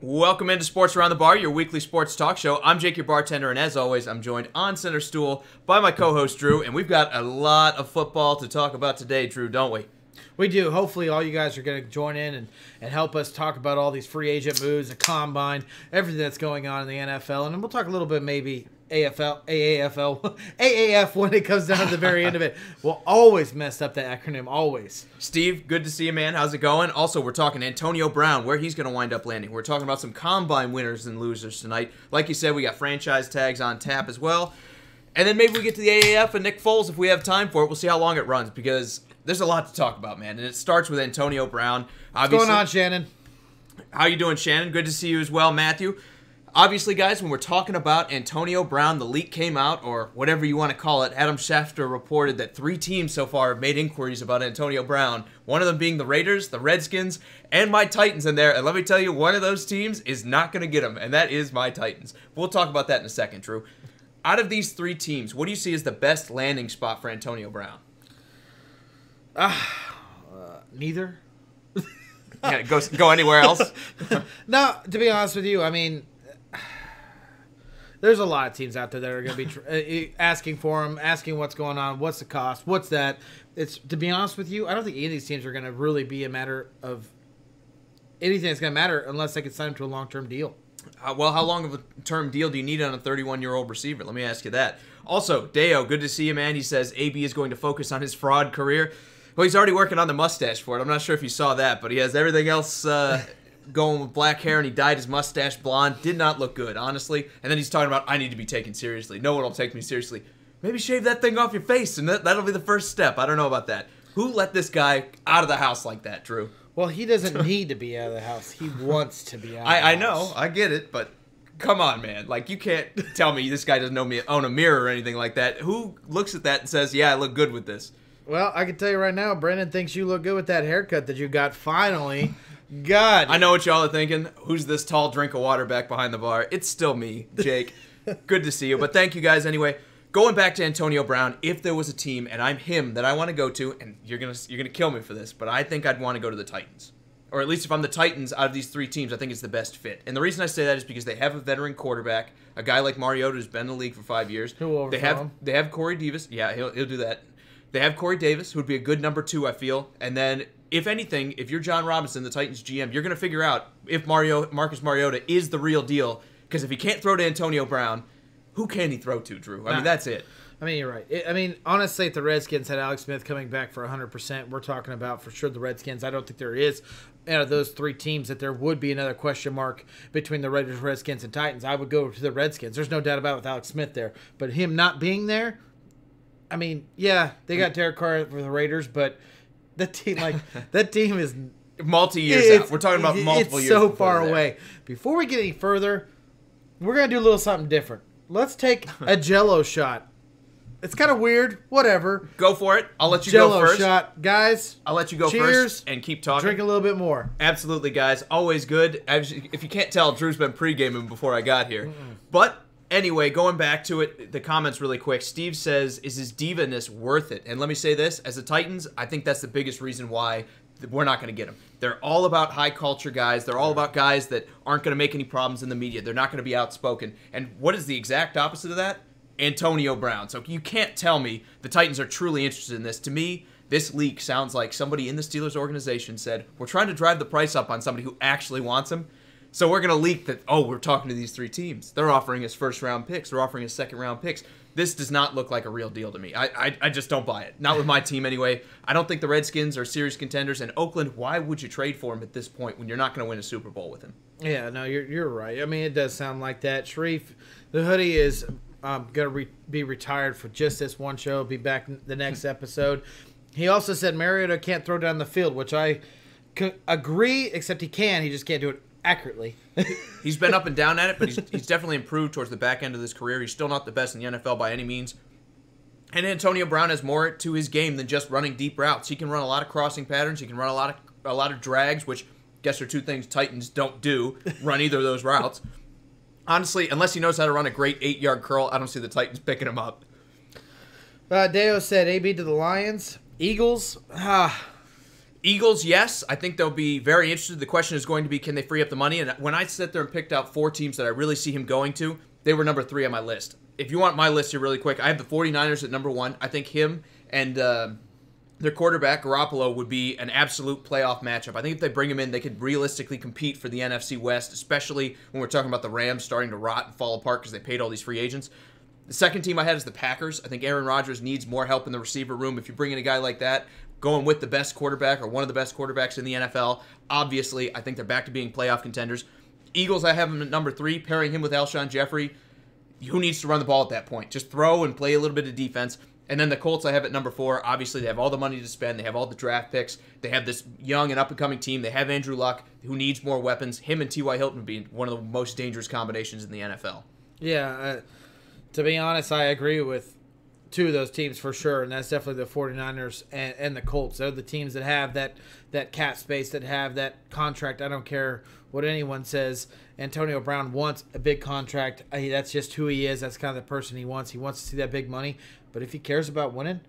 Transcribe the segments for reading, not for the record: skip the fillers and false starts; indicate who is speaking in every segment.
Speaker 1: Welcome into Sports Around the Bar, your weekly sports talk show. I'm Jake, your bartender, and as always, I'm joined on center stool by my co-host, Drew, and we've got a lot of football to talk about today, Drew, don't we?
Speaker 2: We do. Hopefully all you guys are going to join in and help us talk about all these free agent moves, the combine, everything that's going on in the NFL, and then we'll talk a little bit maybe AAF when it comes down to the very end of it. We'll always mess up that acronym, always.
Speaker 1: Steve, good to see you, man. How's it going? Also, we're talking Antonio Brown, where he's going to wind up landing. We're talking about some combine winners and losers tonight. Like you said, we got franchise tags on tap as well. And then maybe we get to the AAF and Nick Foles if we have time for it. We'll see how long it runs because there's a lot to talk about, man. And it starts with Antonio Brown.
Speaker 2: What's going on, Shannon?
Speaker 1: How you doing, Shannon? Good to see you as well, Matthew. Obviously, guys, when we're talking about Antonio Brown, the leak came out, or whatever you want to call it. Adam Schefter reported that 3 teams so far have made inquiries about Antonio Brown, one of them being the Raiders, the Redskins, and my Titans in there. And let me tell you, one of those teams is not going to get him, and that is my Titans. We'll talk about that in a second, Drew. Out of these 3 teams, what do you see as the best landing spot for Antonio Brown?
Speaker 2: Neither.
Speaker 1: Yeah, go anywhere else?
Speaker 2: No, to be honest with you, I mean, there's a lot of teams out there that are going to be asking for him, asking what's going on, what's the cost, what's that. It's, to be honest with you, I don't think any of these teams are going to really be a matter of anything that's going to matter unless they can sign him to a long-term deal.
Speaker 1: Well, how long of a term deal do you need on a 31-year-old receiver? Let me ask you that. Also, Deo, good to see you, man. He says AB is going to focus on his fraud career. Well, he's already working on the mustache for it. I'm not sure if you saw that, but he has everything else going with black hair, and he dyed his mustache blonde. Did not look good, honestly. And then he's talking about, I need to be taken seriously. No one will take me seriously. Maybe shave that thing off your face, and that'll be the first step. I don't know about that. Who let this guy out of the house like that, Drew?
Speaker 2: Well, he doesn't need to be out of the house. He wants to be out of the house.
Speaker 1: I know. I get it, but come on, man. Like, you can't tell me this guy doesn't own a mirror or anything like that. Who looks at that and says, yeah, I look good with this?
Speaker 2: Well, I can tell you right now, Brendan thinks you look good with that haircut that you got finally. God.
Speaker 1: I know what y'all are thinking. Who's this tall drink of water back behind the bar? It's still me, Jake. Good to see you. But thank you guys anyway. Going back to Antonio Brown, if there was a team, and I'm him, that I want to go to, and you're gonna kill me for this, but I think I'd want to go to the Titans. Or at least if I'm the Titans, out of these 3 teams, I think it's the best fit. And the reason I say that is because they have a veteran quarterback, a guy like Mariota who's been in the league for 5 years.
Speaker 2: Who will overthrow him?
Speaker 1: They have Corey Davis. Yeah, he'll do that. They have Corey Davis, who would be a good number 2, I feel. And then, if anything, if you're John Robinson, the Titans GM, you're going to figure out if Marcus Mariota is the real deal. Because if he can't throw to Antonio Brown, who can he throw to, Drew? I mean, that's it.
Speaker 2: I mean, you're right. I mean, honestly, if the Redskins had Alex Smith coming back for 100%, we're talking about for sure the Redskins. I don't think there is, out of those 3 teams, that there would be another question mark between the Raiders, Redskins, and Titans. I would go to the Redskins. There's no doubt about it with Alex Smith there. But him not being there, I mean, yeah, they got Derek Carr for the Raiders, but that team is
Speaker 1: multi-years out. We're talking about multiple years.
Speaker 2: It's so far away. Before we get any further, we're going to do a little something different. Let's take a Jell-O shot. It's kind of weird. Whatever.
Speaker 1: Go for it. I'll let you
Speaker 2: Jell-O
Speaker 1: go first.
Speaker 2: shot. Guys,
Speaker 1: I'll let you go
Speaker 2: cheers,
Speaker 1: first and keep talking.
Speaker 2: Drink a little bit more.
Speaker 1: Absolutely, guys. Always good. If you can't tell, Drew's been pre-gaming before I got here. But anyway, going back to it, the comments really quick. Steve says, is his diva-ness worth it? And let me say this. As the Titans, I think that's the biggest reason why we're not going to get him. They're all about high-culture guys. They're all about guys that aren't going to make any problems in the media. They're not going to be outspoken. And what is the exact opposite of that? Antonio Brown. So you can't tell me the Titans are truly interested in this. To me, this leak sounds like somebody in the Steelers organization said, we're trying to drive the price up on somebody who actually wants him. So we're going to leak that, oh, we're talking to these 3 teams. They're offering us first-round picks. They're offering us second-round picks. This does not look like a real deal to me. I just don't buy it. Not with my team anyway. I don't think the Redskins are serious contenders. And Oakland, why would you trade for him at this point when you're not going to win a Super Bowl with him?
Speaker 2: Yeah, no, you're right. I mean, it does sound like that. Sharif, the hoodie is going to be retired for just this one show. Be back the next episode. He also said Mariota can't throw down the field, which I agree, except he can. He just can't do it accurately.
Speaker 1: He's been up and down at it, but he's definitely improved towards the back end of his career. He's still not the best in the NFL by any means. And Antonio Brown has more to his game than just running deep routes. He can run a lot of crossing patterns. He can run a lot of drags, which I guess are 2 things Titans don't do, run either of those routes. Honestly, unless he knows how to run a great 8-yard curl, I don't see the Titans picking him up.
Speaker 2: Deo said AB to the Lions. Eagles.
Speaker 1: Eagles, yes. I think they'll be very interested. The question is going to be, can they free up the money? And when I sat there and picked out 4 teams that I really see him going to, they were number 3 on my list. If you want my list here really quick, I have the 49ers at number 1. I think him and their quarterback, Garoppolo, would be an absolute playoff matchup. I think if they bring him in, they could realistically compete for the NFC West, especially when we're talking about the Rams starting to rot and fall apart because they paid all these free agents. The second team I had is the Packers. I think Aaron Rodgers needs more help in the receiver room. If you bring in a guy like that, going with the best quarterback or one of the best quarterbacks in the NFL, obviously, I think they're back to being playoff contenders. Eagles, I have him at number 3, pairing him with Alshon Jeffrey. Who needs to run the ball at that point? Just throw and play a little bit of defense. And then the Colts I have at number 4. Obviously, they have all the money to spend. They have all the draft picks. They have this young and up-and-coming team. They have Andrew Luck, who needs more weapons. Him and T.Y. Hilton would be one of the most dangerous combinations in the NFL.
Speaker 2: Yeah, to be honest, I agree with 2 of those teams for sure, and that's definitely the 49ers and the Colts. They're the teams that have that cap space, that have that contract. I don't care what anyone says. Antonio Brown wants a big contract. That's just who he is. That's kind of the person he wants. He wants to see that big money. But if he cares about winning,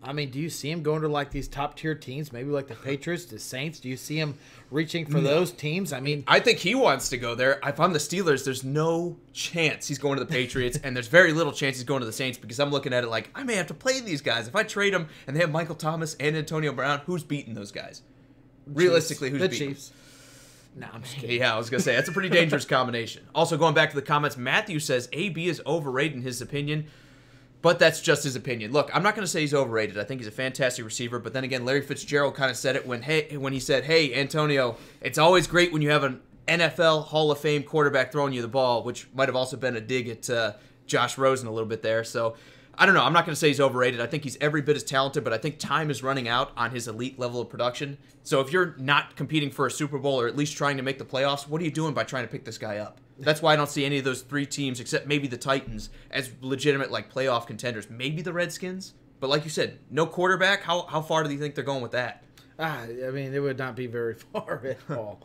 Speaker 2: I mean, do you see him going to like these top-tier teams, maybe like the Patriots, the Saints? Do you see him reaching for those teams? I mean,
Speaker 1: I think he wants to go there. If I'm the Steelers, there's no chance he's going to the Patriots, and there's very little chance he's going to the Saints because I'm looking at it like, I may have to play these guys. If I trade them and they have Michael Thomas and Antonio Brown, who's beating those guys? Realistically, who's beating them?
Speaker 2: Chiefs. No, I'm just kidding.
Speaker 1: Yeah, I was going to say, that's a pretty dangerous combination. Also, going back to the comments, Matthew says AB is overrated in his opinion. But that's just his opinion. Look, I'm not going to say he's overrated. I think he's a fantastic receiver. But then again, Larry Fitzgerald kind of said it when he said, hey, Antonio, it's always great when you have an NFL Hall of Fame quarterback throwing you the ball, which might have also been a dig at Josh Rosen a little bit there. So, I don't know. I'm not going to say he's overrated. I think he's every bit as talented, but I think time is running out on his elite level of production. So if you're not competing for a Super Bowl or at least trying to make the playoffs, what are you doing by trying to pick this guy up? That's why I don't see any of those 3 teams, except maybe the Titans, as legitimate like playoff contenders. Maybe the Redskins, but like you said, no quarterback. How far do you think they're going with that?
Speaker 2: I mean, it would not be very far at all.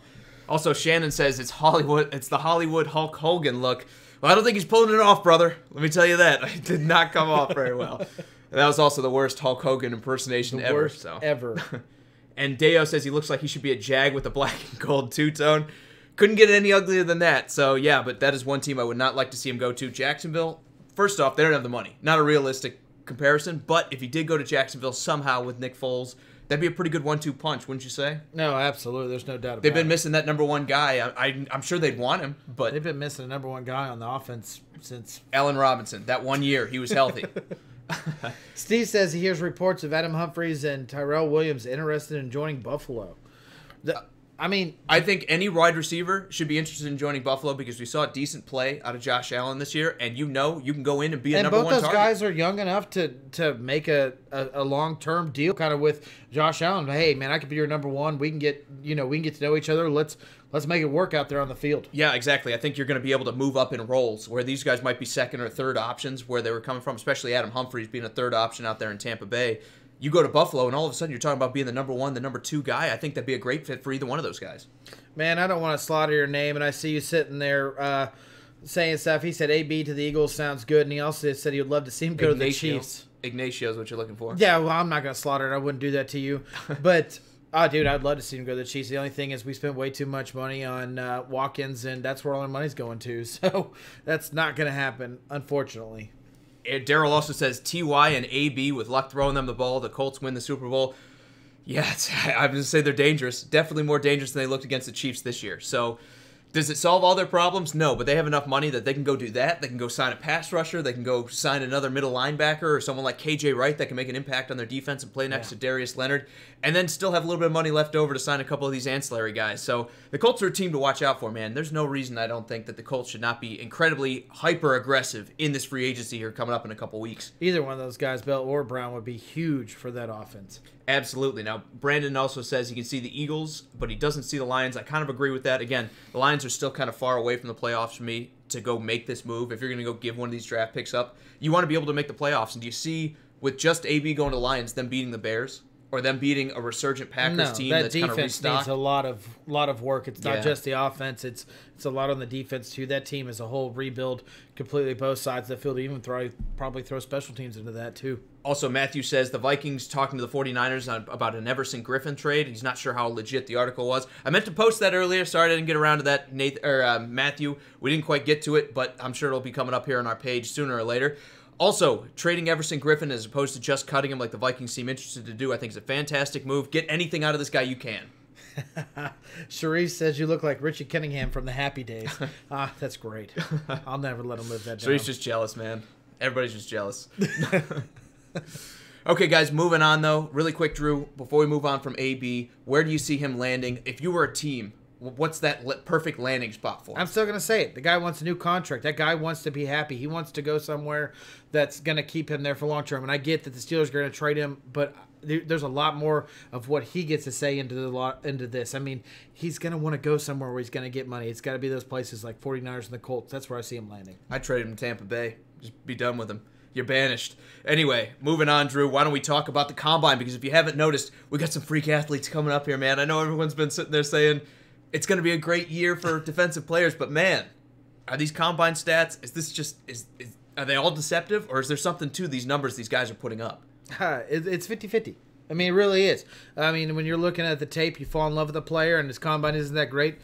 Speaker 1: Also, Shannon says it's Hollywood. It's the Hollywood Hulk Hogan look. Well, I don't think he's pulling it off, brother. Let me tell you that. It did not come off very well. That was also the worst Hulk Hogan impersonation ever.
Speaker 2: Worst ever.
Speaker 1: And Deo says he looks like he should be a Jag with a black and gold two-tone. Couldn't get any uglier than that. So, yeah, but that is one team I would not like to see him go to. Jacksonville, first off, they don't have the money. Not a realistic comparison. But if he did go to Jacksonville somehow with Nick Foles, that'd be a pretty good 1-2 punch, wouldn't you say?
Speaker 2: No, absolutely. There's no doubt about it.
Speaker 1: They've been missing that number 1 guy. I'm sure they'd want him, but
Speaker 2: they've been missing a number 1 guy on the offense since
Speaker 1: Allen Robinson. That 1 year, he was healthy.
Speaker 2: Steve says he hears reports of Adam Humphries and Tyrell Williams interested in joining Buffalo. I
Speaker 1: think any wide receiver should be interested in joining Buffalo because we saw decent play out of Josh Allen this year, and you can go in and be a number 1 target.
Speaker 2: And both those guys are young enough to make a long-term deal kind of with Josh Allen. Hey, man, I could be your number 1. We can get to know each other. Let's make it work out there on the field.
Speaker 1: Yeah, exactly. I think you're going to be able to move up in roles where these guys might be second or third options where they were coming from, especially Adam Humphries being a third option out there in Tampa Bay. You go to Buffalo, and all of a sudden you're talking about being the number 1, the number 2 guy. I think that'd be a great fit for either one of those guys.
Speaker 2: Man, I don't want to slaughter your name, and I see you sitting there saying stuff. He said AB to the Eagles sounds good, and he also said he would love to see him go to the Chiefs.
Speaker 1: Ignacio is what you're looking for.
Speaker 2: Yeah, well, I'm not going to slaughter it. I wouldn't do that to you. But, dude, I'd love to see him go to the Chiefs. The only thing is we spent way too much money on Watkins, and that's where all our money's going to. So that's not going to happen, unfortunately.
Speaker 1: Daryl also says T.Y. and A.B. with luck throwing them the ball. The Colts win the Super Bowl. Yeah, I'm going to say they're dangerous. Definitely more dangerous than they looked against the Chiefs this year. So, does it solve all their problems? No, but they have enough money that they can go do that. They can go sign a pass rusher. They can go sign another middle linebacker or someone like K.J. Wright that can make an impact on their defense and play next to Darius Leonard. And then still have a little bit of money left over to sign a couple of these ancillary guys. So, the Colts are a team to watch out for, man. There's no reason I don't think that the Colts should not be incredibly hyper-aggressive in this free agency here coming up in a couple weeks.
Speaker 2: Either one of those guys, Bell or Brown, would be huge for that offense.
Speaker 1: Absolutely. Now, Brandon also says he can see the Eagles, but he doesn't see the Lions. I kind of agree with that. Again, the Lions are still kind of far away from the playoffs for me to go make this move. If you're going to go give one of these draft picks up, you want to be able to make the playoffs. And do you see, with just AB going to the Lions, them beating the Bears? or them beating a resurgent Packers team
Speaker 2: that
Speaker 1: that's kind of
Speaker 2: defense
Speaker 1: restocked.
Speaker 2: needs a lot of work. It's not just the offense; it's a lot on the defense too. That team as a whole rebuild completely both sides of the field. Even probably throw special teams into that too.
Speaker 1: Also, Matthew says the Vikings talking to the 49ers about an Everson Griffin trade. He's not sure how legit the article was. I meant to post that earlier. Sorry I didn't get around to that, Matthew. We didn't quite get to it, but I'm sure it'll be coming up here on our page sooner or later. Also, trading Everson Griffin as opposed to just cutting him like the Vikings seem interested to do, I think is a fantastic move. Get anything out of this guy you can.
Speaker 2: Sharif says you look like Richie Cunningham from the Happy Days. That's great. I'll never let him live that down.
Speaker 1: Sharif's just jealous, man. Everybody's just jealous. Okay, guys, moving on, though. Really quick, Drew, before we move on from AB, where do you see him landing? If you were a team, what's that perfect landing spot for him?
Speaker 2: I'm still going to say it. The guy wants a new contract. That guy wants to be happy. He wants to go somewhere that's going to keep him there for long term. And I get that the Steelers are going to trade him, but there's a lot more of what he gets to say into this. I mean, he's going to want to go somewhere where he's going to get money. It's got to be those places like 49ers and the Colts. That's where I see him landing.
Speaker 1: I'd trade him to Tampa Bay. Just be done with him. You're banished. Anyway, moving on, Drew. Why don't we talk about the Combine? Because if you haven't noticed, we got some freak athletes coming up here, man. I know everyone's been sitting there saying it's going to be a great year for defensive players, but man, are these Combine stats, is this just, are they all deceptive, or is there something to these numbers these guys are putting up?
Speaker 2: It's 50-50. I mean, it really is. I mean, when you're looking at the tape, you fall in love with the player, and his Combine isn't that great.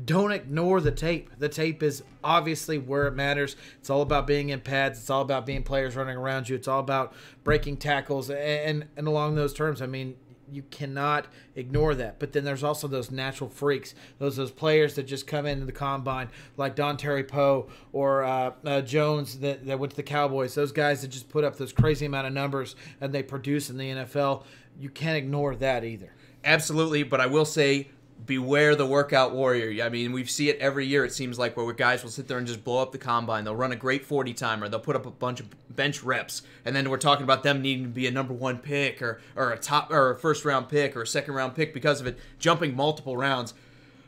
Speaker 2: Don't ignore the tape. The tape is obviously where it matters. It's all about being in pads. It's all about being players running around you. It's all about breaking tackles, and along those terms, I mean, you cannot ignore that. But then there's also those natural freaks, those players that just come into the Combine, like Don Terry Poe or Jones that went to the Cowboys. Those guys that just put up those crazy amount of numbers and they produce in the NFL. You can't ignore that either.
Speaker 1: Absolutely, but I will say, beware the workout warrior. I mean, we see it every year, it seems like, where guys will sit there and just blow up the Combine. They'll run a great 40-timer. They'll put up a bunch of bench reps, and then we're talking about them needing to be a number one pick or a first-round pick or a second-round pick because of it, jumping multiple rounds.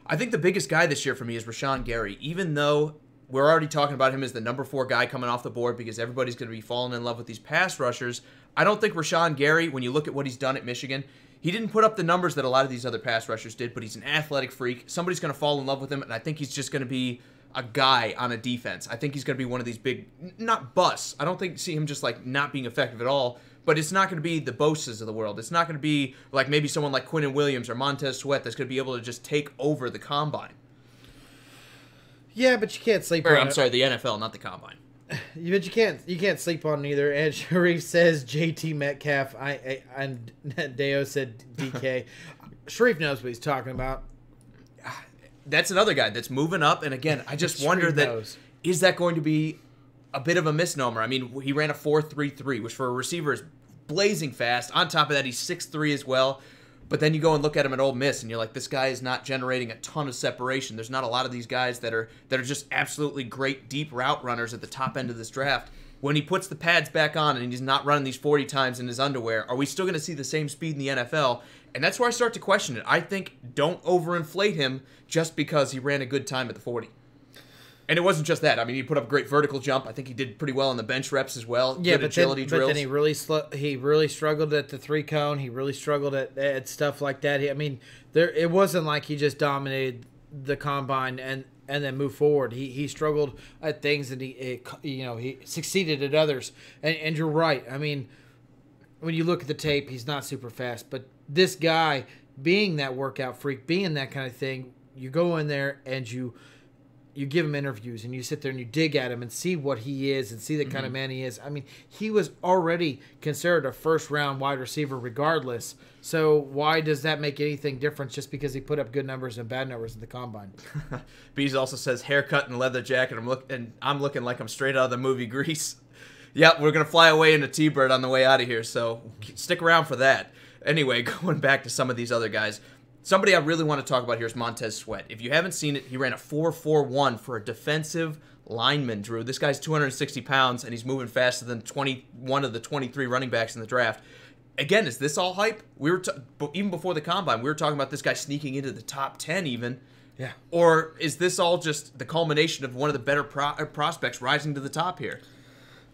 Speaker 1: I think the biggest guy this year for me is Rashawn Gary, even though we're already talking about him as the number 4 guy coming off the board because everybody's going to be falling in love with these pass rushers. I don't think Rashawn Gary, when you look at what he's done at Michigan, he didn't put up the numbers that a lot of these other pass rushers did, but he's an athletic freak. Somebody's going to fall in love with him, and I think he's just going to be a guy on a defense. I think he's going to be one of these big, not busts. I don't see him just like not being effective at all, but it's not going to be the Bosa's of the world. It's not going to be like maybe someone like Quinnen Williams or Montez Sweat that's going to be able to just take over the Combine.
Speaker 2: Yeah, but you can't sleep on
Speaker 1: I'm sorry, the NFL, not the Combine.
Speaker 2: But you can't sleep on either. And Sharif says JT Metcalf. And Deo said DK. Sharif knows what he's talking about.
Speaker 1: That's another guy that's moving up. And again, I just wonder is that going to be a bit of a misnomer? I mean, he ran a 4.33, which for a receiver is blazing fast. On top of that, he's 6'3" as well. But then you go and look at him at Ole Miss, and you're like, this guy is not generating a ton of separation. There's not a lot of these guys that are just absolutely great deep route runners at the top end of this draft. When he puts the pads back on and he's not running these 40 times in his underwear, are we still going to see the same speed in the NFL? And that's where I start to question it. I think don't overinflate him just because he ran a good time at the 40. And it wasn't just that. I mean, he put up a great vertical jump. I think he did pretty well on the bench reps as well.
Speaker 2: Yeah,
Speaker 1: good agility drills.
Speaker 2: But then he really struggled at the 3-cone. He really struggled at stuff like that. It wasn't like he just dominated the Combine and then moved forward. He struggled at things and he succeeded at others. And you're right. I mean, when you look at the tape, he's not super fast. But this guy, being that workout freak, being that kind of thing, you go in there and you give him interviews and you sit there and you dig at him and see what he is and see the kind of man he is. I mean, he was already considered a first-round wide receiver regardless. So why does that make anything different just because he put up good numbers and bad numbers in the Combine?
Speaker 1: Bees also says haircut and leather jacket. I'm looking like I'm straight out of the movie Grease. Yep, we're going to fly away in a T-Bird on the way out of here, so stick around for that. Anyway, going back to some of these other guys. Somebody I really want to talk about here is Montez Sweat. If you haven't seen it, he ran a 4.41 for a defensive lineman, Drew. This guy's 260 pounds, and he's moving faster than 21 of the 23 running backs in the draft. Again, is this all hype? Even before the Combine, we were talking about this guy sneaking into the top 10 even.
Speaker 2: Yeah.
Speaker 1: Or is this all just the culmination of one of the better prospects rising to the top here?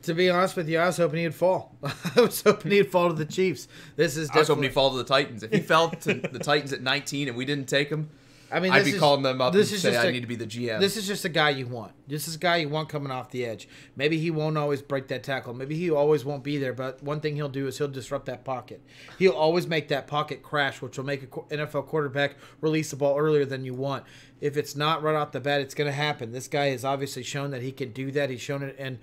Speaker 2: To be honest with you, I was hoping he'd fall. I was hoping he'd fall to the Chiefs.
Speaker 1: I was hoping he'd fall to the Titans. If he fell to the Titans at 19 and we didn't take him,
Speaker 2: I mean,
Speaker 1: I'd be calling them up and say I need to be the GM.
Speaker 2: This is just a guy you want. This is a guy you want coming off the edge. Maybe he won't always break that tackle. Maybe he always won't be there. But one thing he'll do is he'll disrupt that pocket. He'll always make that pocket crash, which will make an NFL quarterback release the ball earlier than you want. If it's not right off the bat, it's going to happen. This guy has obviously shown that he can do that. He's shown it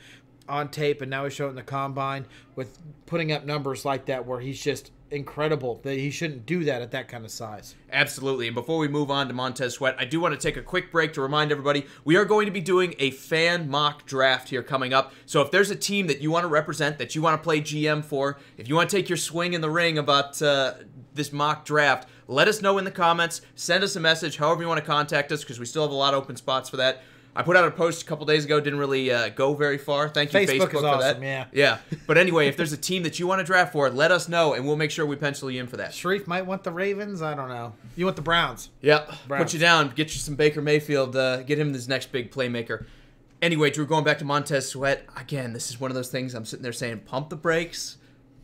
Speaker 2: on tape, and now he's shown it in the combine with putting up numbers like that where he's just incredible. That he shouldn't do that at that kind of size.
Speaker 1: Absolutely. And before we move on to Montez Sweat, I do want to take a quick break to remind everybody we are going to be doing a fan mock draft here coming up. So if there's a team that you want to represent, that you want to play GM for, if you want to take your swing in the ring about this mock draft, let us know in the comments. Send us a message, however you want to contact us, because we still have a lot of open spots for that. I put out a post a couple days ago, didn't really go very far. Thank you, Facebook,
Speaker 2: is
Speaker 1: for
Speaker 2: awesome,
Speaker 1: that. Yeah. But anyway, if there's a team that you want to draft for, let us know, and we'll make sure we pencil you in for that.
Speaker 2: Sharif might want the Ravens. I don't know. You want the Browns.
Speaker 1: Yep. Put you down. Get you some Baker Mayfield. Get him this next big playmaker. Anyway, Drew, going back to Montez Sweat, again, this is one of those things I'm sitting there saying, pump the brakes.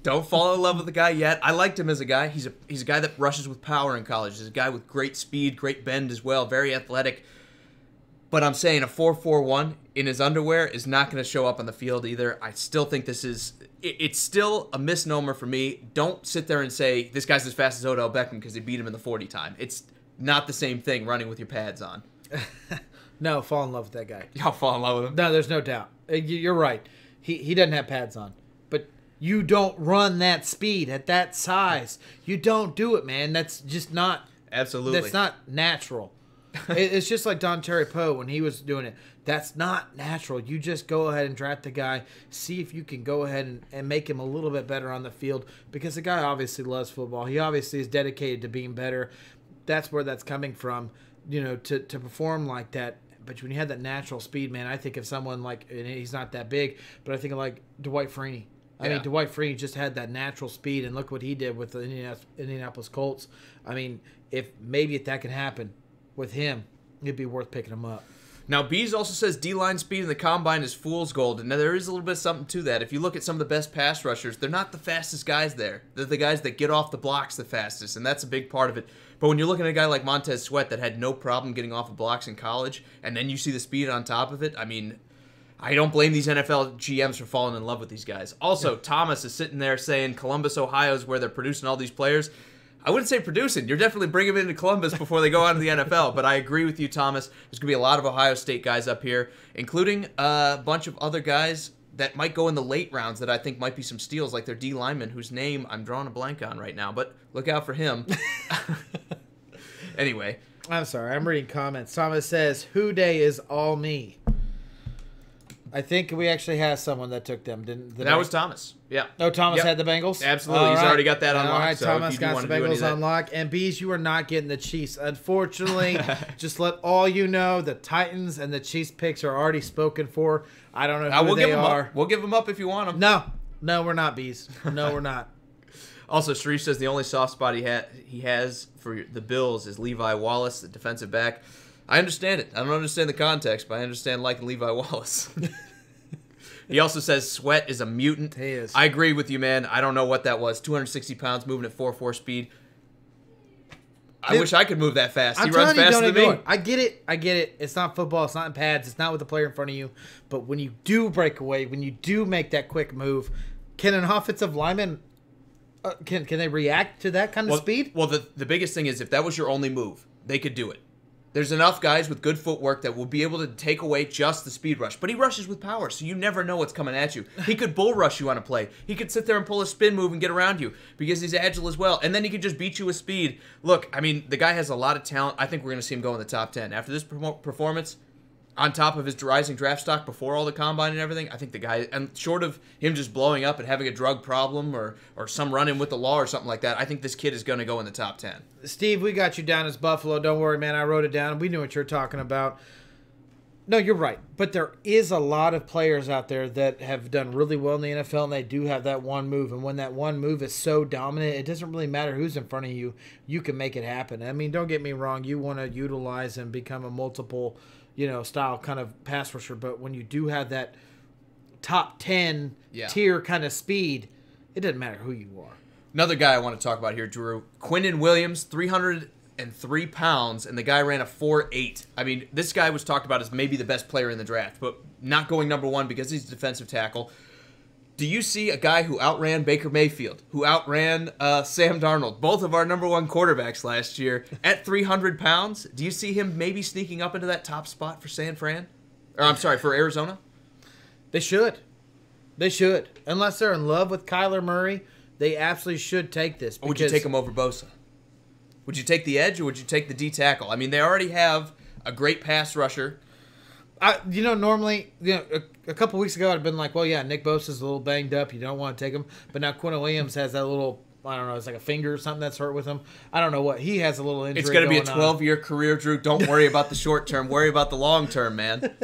Speaker 1: Don't fall in love with the guy yet. I liked him as a guy. He's a guy that rushes with power in college. He's a guy with great speed, great bend as well, very athletic. But I'm saying a 4.41 in his underwear is not going to show up on the field either. I still think it's still a misnomer for me. Don't sit there and say, this guy's as fast as Odell Beckham because he beat him in the 40 time. It's not the same thing running with your pads on.
Speaker 2: No, fall in love with that guy.
Speaker 1: Y'all fall in love with him?
Speaker 2: No, there's no doubt. You're right. He doesn't have pads on. But you don't run that speed at that size. You don't do it, man. That's just not...
Speaker 1: Absolutely.
Speaker 2: That's not natural. It's just like Don Terry Poe when he was doing it. That's not natural. You just go ahead and draft the guy, see if you can go ahead and make him a little bit better on the field, because the guy obviously loves football. He obviously is dedicated to being better. That's where that's coming from, to perform like that. But when you have that natural speed, man, I think of someone like, and he's not that big, but I think of like Dwight Freeney. I mean, Dwight Freeney just had that natural speed, and look what he did with the Indianapolis Colts. I mean, if that can happen with him, it'd be worth picking him up.
Speaker 1: Now, Bees also says D-line speed in the combine is fool's gold. And now there is a little bit of something to that. If you look at some of the best pass rushers, they're not the fastest guys there. They're the guys that get off the blocks the fastest, and that's a big part of it. But when you're looking at a guy like Montez Sweat that had no problem getting off of blocks in college, and then you see the speed on top of it, I mean, I don't blame these NFL GMs for falling in love with these guys. Also, Thomas is sitting there saying Columbus, Ohio is where they're producing all these players. I wouldn't say producing. You're definitely bringing them into Columbus before they go on to the NFL. But I agree with you, Thomas. There's going to be a lot of Ohio State guys up here, including a bunch of other guys that might go in the late rounds that I think might be some steals, like their D lineman, whose name I'm drawing a blank on right now. But look out for him. Anyway.
Speaker 2: I'm sorry. I'm reading comments. Thomas says, "Who Day is all me." I think we actually had someone that took them, didn't they?
Speaker 1: That was Thomas. Yeah.
Speaker 2: Oh, Thomas had the Bengals?
Speaker 1: Absolutely. He's already got that unlocked.
Speaker 2: All right,
Speaker 1: so
Speaker 2: Thomas got the Bengals unlocked. And Bees, you are not getting the Chiefs. Unfortunately, just let all you know, the Titans and the Chiefs picks are already spoken for. I don't know who they are.
Speaker 1: We'll give them up if you want them.
Speaker 2: No, we're not, Bees. No, we're not.
Speaker 1: Also, Sharif says the only soft spot he has for the Bills is Levi Wallace, the defensive back. I understand it. I don't understand the context, but I understand liking Levi Wallace. He also says Sweat is a mutant.
Speaker 2: He is.
Speaker 1: I agree with you, man. I don't know what that was. 260 pounds, moving at 4.4 speed. I wish I could move that fast. He runs faster than me.
Speaker 2: I get it. It's not football. It's not in pads. It's not with the player in front of you. But when you do break away, when you do make that quick move, can an offensive lineman, can they react to that kind of speed?
Speaker 1: Well, the biggest thing is if that was your only move, they could do it. There's enough guys with good footwork that will be able to take away just the speed rush. But he rushes with power, so you never know what's coming at you. He could bull rush you on a play. He could sit there and pull a spin move and get around you because he's agile as well. And then he could just beat you with speed. Look, I mean, the guy has a lot of talent. I think we're going to see him go in the top 10. After this performance, on top of his rising draft stock before all the combine and everything, I think the guy, and short of him just blowing up and having a drug problem or some run-in with the law or something like that, I think this kid is going to go in the top 10.
Speaker 2: Steve, we got you down as Buffalo. Don't worry, man. I wrote it down. We knew what you're talking about. No, you're right. But there is a lot of players out there that have done really well in the NFL, and they do have that one move. And when that one move is so dominant, it doesn't really matter who's in front of you. You can make it happen. I mean, don't get me wrong. You want to utilize and become a multiple style kind of pass rusher. But when you do have that top 10 tier kind of speed, it doesn't matter who you are.
Speaker 1: Another guy I want to talk about here, Drew. Quinnen Williams, 303 pounds, and the guy ran a 4.8. I mean, this guy was talked about as maybe the best player in the draft, but not going number one because he's a defensive tackle. Do you see a guy who outran Baker Mayfield, who outran Sam Darnold, both of our number one quarterbacks last year, at 300 pounds? Do you see him maybe sneaking up into that top spot for San Fran? Or, I'm sorry, for Arizona?
Speaker 2: They should. They should. Unless they're in love with Kyler Murray, they absolutely should take this.
Speaker 1: Or would you take him over Bosa? Would you take the edge or would you take the D tackle? I mean, they already have a great pass rusher.
Speaker 2: Normally, a couple weeks ago, I'd have been like, well, yeah, Nick Bosa's a little banged up. You don't want to take him. But now Quinnen Williams has that little, I don't know, it's like a finger or something that's hurt with him. I don't know what. He has a little injury.
Speaker 1: It's going to be a 12-year career, Drew. Don't worry about the short term. Worry about the long term, man.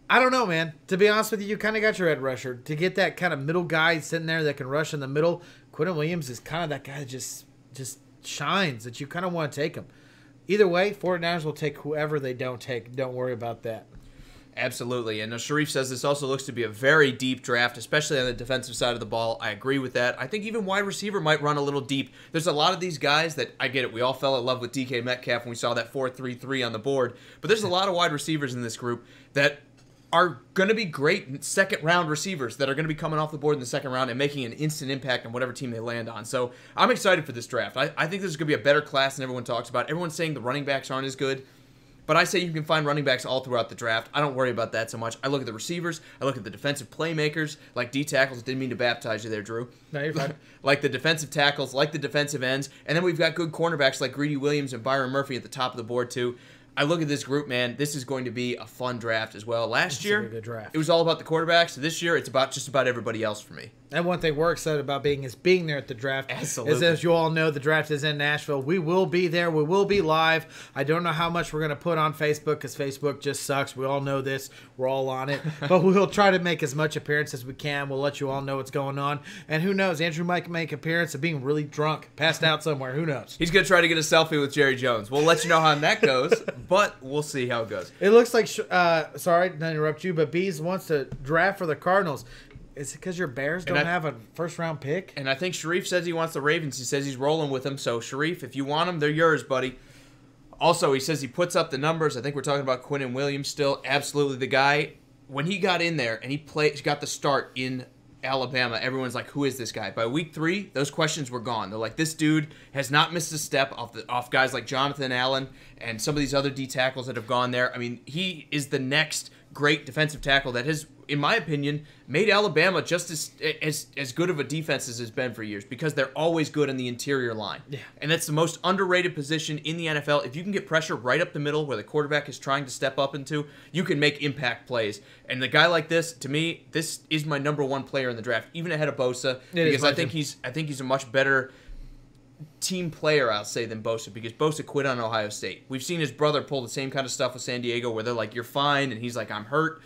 Speaker 2: I don't know, man. To be honest with you, you kind of got your edge rusher. To get that kind of middle guy sitting there that can rush in the middle, Quinnen Williams is kind of that guy that just shines, that you kind of want to take him. Either way, 49ers will take whoever they don't take. Don't worry about that.
Speaker 1: Absolutely. And Sharif says this also looks to be a very deep draft, especially on the defensive side of the ball. I agree with that. I think even wide receiver might run a little deep. There's a lot of these guys that, I get it, we all fell in love with DK Metcalf when we saw that 4.33 on the board. But there's a lot of wide receivers in this group that are going to be great second-round receivers that are going to be coming off the board in the second round and making an instant impact on whatever team they land on. So I'm excited for this draft. I think this is going to be a better class than everyone talks about. Everyone's saying the running backs aren't as good. But I say you can find running backs all throughout the draft. I don't worry about that so much. I look at the receivers. I look at the defensive playmakers, like D tackles. Didn't mean to baptize you there, Drew.
Speaker 2: No, you're fine.
Speaker 1: Like the defensive tackles, like the defensive ends. And then we've got good cornerbacks like Greedy Williams and Byron Murphy at the top of the board, too. I look at this group, man. This is going to be a fun draft as well. Last year,
Speaker 2: good draft.
Speaker 1: It was all about the quarterbacks. This year, it's about just about everybody else for me.
Speaker 2: And one thing we're excited about being there at the draft.
Speaker 1: Absolutely.
Speaker 2: Is, as you all know, the draft is in Nashville. We will be there. We will be live. I don't know how much we're going to put on Facebook because Facebook just sucks. We all know this. We're all on it. But we'll try to make as much appearance as we can. We'll let you all know what's going on. And who knows? Andrew might make an appearance of being really drunk, passed out somewhere. Who knows?
Speaker 1: He's going to try to get a selfie with Jerry Jones. We'll let you know how that goes, but we'll see how it goes.
Speaker 2: It looks like, sorry to interrupt you, but Bees wants to draft for the Cardinals. Is it because your Bears don't have a first-round pick?
Speaker 1: And I think Sharif says he wants the Ravens. He says he's rolling with them. So, Sharif, if you want them, they're yours, buddy. Also, he says he puts up the numbers. I think we're talking about Quinnen Williams still. Absolutely the guy. When he got in there and he got the start in Alabama, everyone's like, who is this guy? By week 3, those questions were gone. They're like, this dude has not missed a step off guys like Jonathan Allen and some of these other D tackles that have gone there. I mean, he is the next great defensive tackle that has, in my opinion, made Alabama just as good of a defense as it's been for years because they're always good in the interior line.
Speaker 2: Yeah.
Speaker 1: And that's the most underrated position in the NFL. If you can get pressure right up the middle where the quarterback is trying to step up into, you can make impact plays. And the guy like this, to me, this is my number one player in the draft, even ahead of Bosa, because I think he's a much better team player, I'll say, than Bosa, because Bosa quit on Ohio State. We've seen his brother pull the same kind of stuff with San Diego where they're like, you're fine, and he's like, I'm hurt.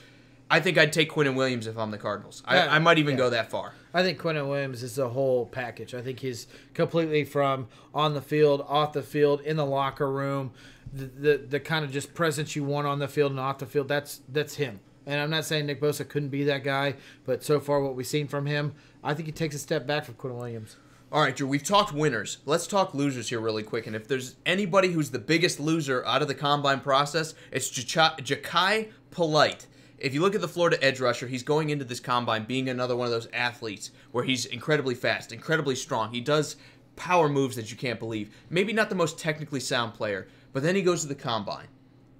Speaker 1: I think I'd take Quinnen Williams if I'm the Cardinals. I might even go that far.
Speaker 2: I think Quinnen Williams is a whole package. I think he's completely from on the field, off the field, in the locker room, the kind of just presence you want on the field and off the field. That's him. And I'm not saying Nick Bosa couldn't be that guy, but so far what we've seen from him, I think he takes a step back from Quinnen Williams.
Speaker 1: All right, Drew, we've talked winners. Let's talk losers here really quick. And if there's anybody who's the biggest loser out of the combine process, it's Ja'Kai Polite. If you look at the Florida edge rusher, he's going into this combine being another one of those athletes where he's incredibly fast, incredibly strong. He does power moves that you can't believe. Maybe not the most technically sound player, but then he goes to the combine,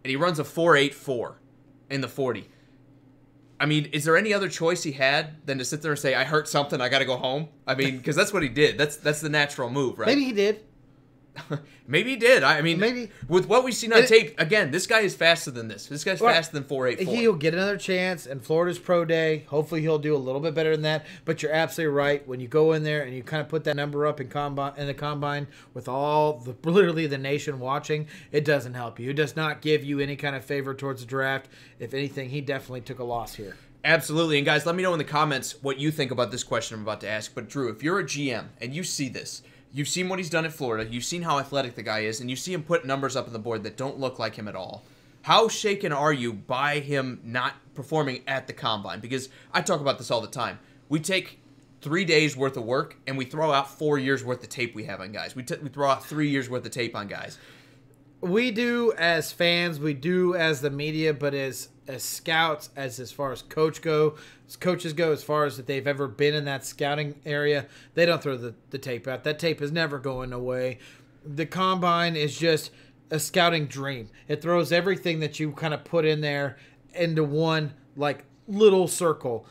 Speaker 1: and he runs a 4.84 in the 40. I mean, is there any other choice he had than to sit there and say, I hurt something, I got to go home? I mean, because that's what he did. That's the natural move, right?
Speaker 2: Maybe he did.
Speaker 1: Maybe he did. I mean,
Speaker 2: maybe
Speaker 1: with what we've seen on tape, again, this guy is faster than this. This guy's faster than 4.84.
Speaker 2: He'll get another chance, and Florida's pro day. Hopefully, he'll do a little bit better than that. But you're absolutely right. When you go in there and you kind of put that number up in the combine with literally the nation watching, it doesn't help you. It does not give you any kind of favor towards the draft. If anything, he definitely took a loss here.
Speaker 1: Absolutely. And guys, let me know in the comments what you think about this question I'm about to ask. But Drew, if you're a GM and you see this, you've seen what he's done at Florida, you've seen how athletic the guy is, and you see him put numbers up on the board that don't look like him at all, How shaken are you by him not performing at the combine? Because I talk about this all the time. We take 3 days worth of work and we throw out 4 years worth of tape we have on guys. We throw out 3 years worth of tape on guys.
Speaker 2: We do as fans, we do as the media, but as scouts, as far as coaches go, as far as that they've ever been in that scouting area, they don't throw the tape out. That tape is never going away. The combine is just a scouting dream. It throws everything that you kind of put in there into one like little circle.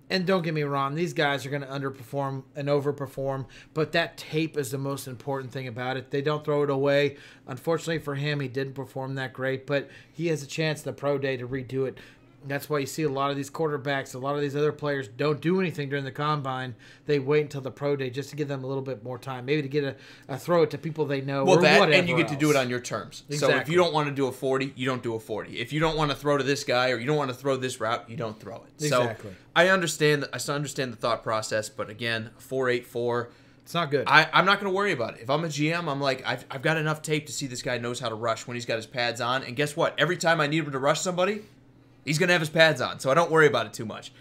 Speaker 2: And don't get me wrong, these guys are going to underperform and overperform, but that tape is the most important thing about it. They don't throw it away. Unfortunately for him, he didn't perform that great, but he has a chance in the pro day to redo it. That's why you see a lot of these quarterbacks, a lot of these other players don't do anything during the combine. They wait until the pro day just to give them a little bit more time, maybe to get a throw it to people they know.
Speaker 1: Well,
Speaker 2: or
Speaker 1: that
Speaker 2: whatever
Speaker 1: and you get
Speaker 2: else.
Speaker 1: to do it on your terms.
Speaker 2: Exactly.
Speaker 1: So if you don't want to do a 40, you don't do a 40. If you don't want to throw to this guy or you don't want to throw this route, you don't throw it.
Speaker 2: Exactly.
Speaker 1: So I understand the thought process, but again, 4.84.
Speaker 2: It's not good.
Speaker 1: I'm not going to worry about it. If I'm a GM, I'm like, I've got enough tape to see this guy knows how to rush when he's got his pads on. And guess what? Every time I need him to rush somebody, he's going to have his pads on, so I don't worry about it too much.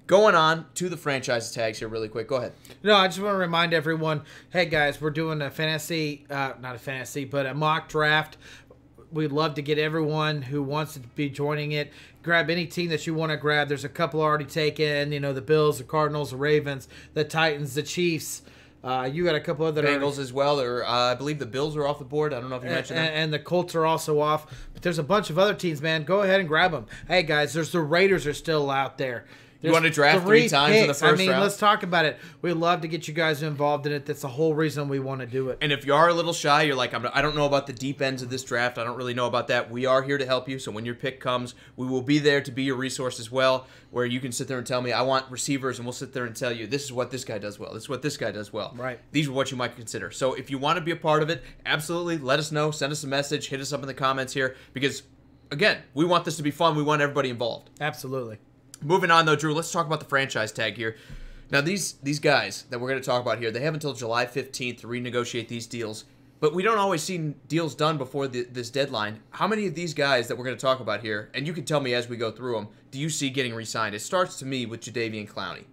Speaker 1: Going on to the franchise tags here really quick. Go ahead.
Speaker 2: No, I just want to remind everyone, hey, guys, we're doing a but a mock draft. We'd love to get everyone who wants to be joining it. Grab any team that you want to grab. There's a couple already taken, the Bills, the Cardinals, the Ravens, the Titans, the Chiefs. You got a couple other
Speaker 1: Bengals as well. Or I believe the Bills are off the board. I don't know if you mentioned that.
Speaker 2: And the Colts are also off. But there's a bunch of other teams, man. Go ahead and grab them. Hey, guys, the Raiders are still out there.
Speaker 1: You want to draft 3 times in the first round?
Speaker 2: Let's talk about it. We'd love to get you guys involved in it. That's the whole reason we want to do it.
Speaker 1: And if you are a little shy, you're like, I don't know about the deep ends of this draft. I don't really know about that. We are here to help you. So when your pick comes, we will be there to be your resource as well, where you can sit there and tell me, I want receivers, and we'll sit there and tell you, this is what this guy does well. This is what this guy does well.
Speaker 2: Right.
Speaker 1: These are what you might consider. So if you want to be a part of it, absolutely let us know. Send us a message. Hit us up in the comments here because, again, we want this to be fun. We want everybody involved.
Speaker 2: Absolutely.
Speaker 1: Moving on, though, Drew, let's talk about the franchise tag here. Now, these guys that we're going to talk about here, they have until July 15th to renegotiate these deals, but we don't always see deals done before this deadline. How many of these guys that we're going to talk about here, and you can tell me as we go through them, do you see getting re-signed? It starts to me with Jadeveon Clowney.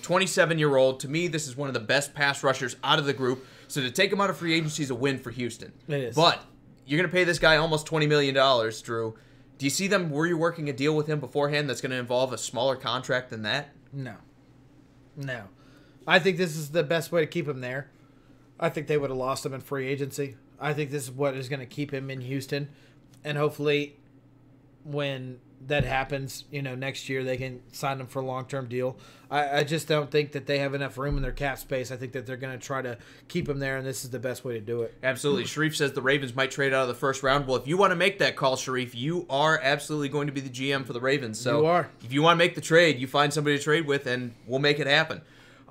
Speaker 1: 27-year-old. To me, this is one of the best pass rushers out of the group, so to take him out of free agency is a win for Houston.
Speaker 2: It is.
Speaker 1: But you're going to pay this guy almost $20 million, Drew. Do you see them, were you working a deal with him beforehand that's going to involve a smaller contract than that?
Speaker 2: No. I think this is the best way to keep him there. I think they would have lost him in free agency. I think this is what is going to keep him in Houston. And hopefully when that happens, next year they can sign him for a long-term deal. I just don't think that they have enough room in their cap space. I think that they're going to try to keep him there, and this is the best way to do it.
Speaker 1: Absolutely. Sharif says the Ravens might trade out of the first round. Well, if you want to make that call, Sharif, you are absolutely going to be the GM for the Ravens. So
Speaker 2: you are.
Speaker 1: If you want to make the trade, you find somebody to trade with, and we'll make it happen.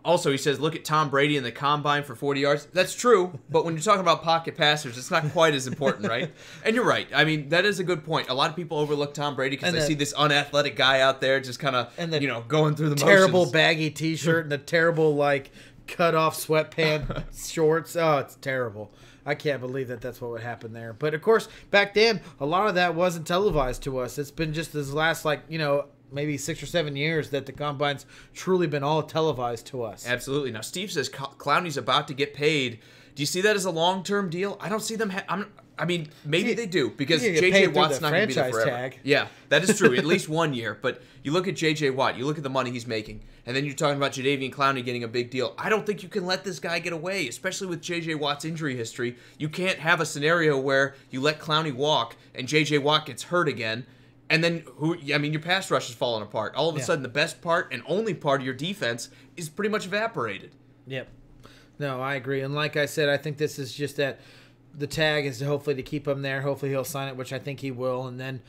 Speaker 1: Also, he says, look at Tom Brady in the combine for 40 yards. That's true, but when you're talking about pocket passers, it's not quite as important, right? And you're right. I mean, that is a good point. A lot of people overlook Tom Brady because they see this unathletic guy out there just kind of, going through the
Speaker 2: terrible
Speaker 1: motions.
Speaker 2: Baggy T-shirt and the terrible, cut-off sweatpants shorts. Oh, it's terrible. I can't believe that that's what would happen there. But, of course, back then, a lot of that wasn't televised to us. It's been just this last, maybe 6 or 7 years that the combine's truly been all televised to us.
Speaker 1: Absolutely. Now, Steve says Clowney's about to get paid. Do you see that as a long-term deal? I don't see them. Maybe they do because J.J. Watt's not going to be there forever.
Speaker 2: Tag.
Speaker 1: Yeah, that is true. At least 1 year. But you look at J.J. Watt, you look at the money he's making, and then you're talking about Jadeveon Clowney getting a big deal. I don't think you can let this guy get away, especially with J.J. Watt's injury history. You can't have a scenario where you let Clowney walk and J.J. Watt gets hurt again. And then, your pass rush is falling apart. All of a sudden, the best part and only part of your defense is pretty much evaporated.
Speaker 2: Yep. No, I agree. And like I said, I think this is just that the tag is hopefully to keep him there. Hopefully he'll sign it, which I think he will. And then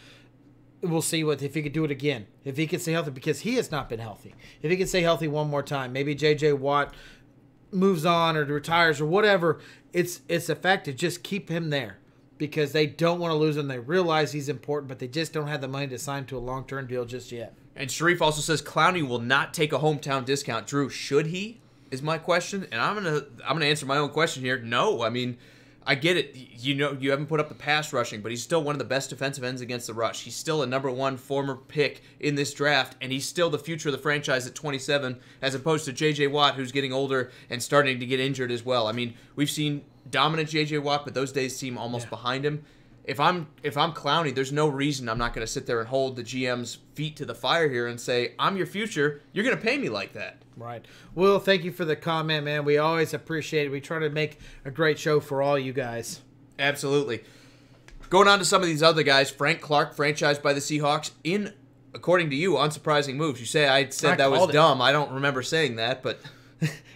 Speaker 2: we'll see if he could do it again. If he can stay healthy, because he has not been healthy. If he can stay healthy one more time, maybe J.J. Watt moves on or retires or whatever, it's effective. Just keep him there. Because they don't want to lose him. They realize he's important, but they just don't have the money to sign to a long-term deal just yet.
Speaker 1: And Sharif also says Clowney will not take a hometown discount. Drew, should he? Is my question. And I'm gonna answer my own question here. No. I I get it. You know, you haven't put up the pass rushing, but he's still one of the best defensive ends against the rush. He's still a #1 former pick in this draft, and he's still the future of the franchise at 27, as opposed to J.J. Watt, who's getting older and starting to get injured as well. I mean, we've seen dominant J.J. Watt, but those days seem almost behind him. If I'm Clowney, there's no reason I'm not going to sit there and hold the GM's feet to the fire here and say, I'm your future. You're going to pay me like that.
Speaker 2: Right. Will, thank you for the comment, man. We always appreciate it. We try to make a great show for all you guys.
Speaker 1: Absolutely. Going on to some of these other guys, Frank Clark, franchised by the Seahawks, in, according to you, unsurprising moves. You say I said that was dumb. I don't remember saying that, but...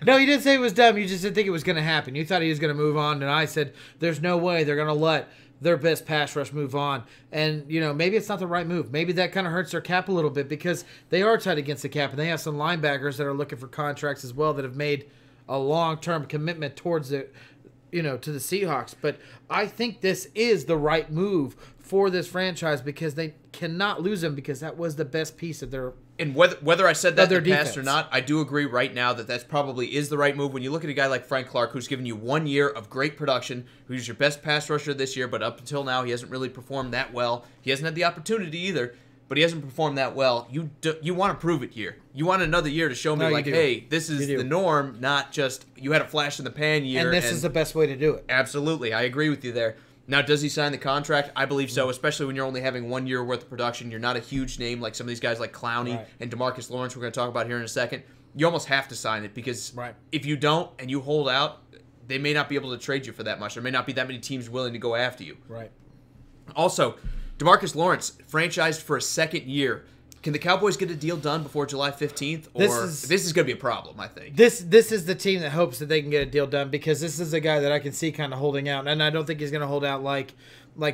Speaker 2: No, you didn't say it was dumb. You just didn't think it was going to happen. You thought he was going to move on, and I said, there's no way they're going to let their best pass rush move on. And, you know, maybe it's not the right move. Maybe that kind of hurts their cap a little bit because they are tight against the cap, and they have some linebackers that are looking for contracts as well that have made a long-term commitment towards the, you know, to the Seahawks. But I think this is the right move for this franchise because they cannot lose him because that was the best piece of their.
Speaker 1: And whether I said that in the past
Speaker 2: defense
Speaker 1: or not, I do agree right now that probably is the right move. When you look at a guy like Frank Clark, who's given you 1 year of great production, who's your best pass rusher this year, but up until now he hasn't really performed that well. He hasn't had the opportunity either, but he hasn't performed that well. You want to prove it here. You want another year to show me, like, hey, this is the norm, not just you had a flash in the pan year.
Speaker 2: And this is the best way to do it.
Speaker 1: Absolutely. I agree with you there. Now, does he sign the contract? I believe so, especially when you're only having 1 year worth of production. You're not a huge name like some of these guys like Clowney and DeMarcus Lawrence we're going to talk about here in a second. You almost have to sign it because if you don't and you hold out, they may not be able to trade you for that much. There may not be that many teams willing to go after you.
Speaker 2: Right.
Speaker 1: Also, DeMarcus Lawrence, franchised for a second year. Can the Cowboys get a deal done before July 15th? Or this is going to be a problem, I think.
Speaker 2: This is the team that hopes that they can get a deal done because this is a guy that I can see kind of holding out. And I don't think he's going to hold out like